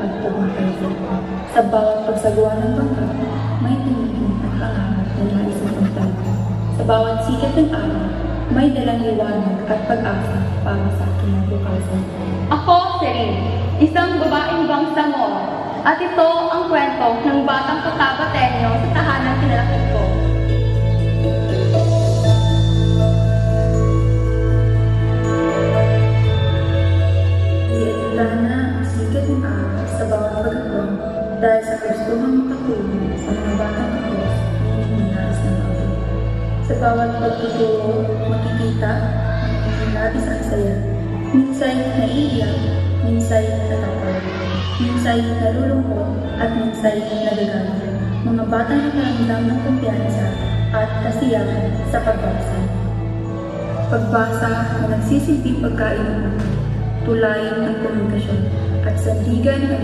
at pumapaysa. Sa bawat pagsagawa ng bangka, may tingin at pangarap na nais magtagpo. Sa bawat sikat ng araw, may dalang liwanag at pag-asa para sa kinabukasan. Ako si Rin, isang babaeng bangsamor, at ito ang kwento ng batang Cotabateño sa tahanang kinalaki ko. Iatitahan na ang sikat ng araw sa bawat pagkakon dahil sa gustong makatulong sa mga batang kapos na hinihinais ng mga. Sa bawat pagtuturo, makikita ang labis ang saya. Minsan naiiyak, minsan natatawa, minsan nalulungkot, at minsan nagagalit. Mga batang nakaramdam ng kumpiyansa at kasiyahan sa pagbasa. Pagbasa na nagsisilbing pagkain ng tulay ng komunikasyon at sandigan ng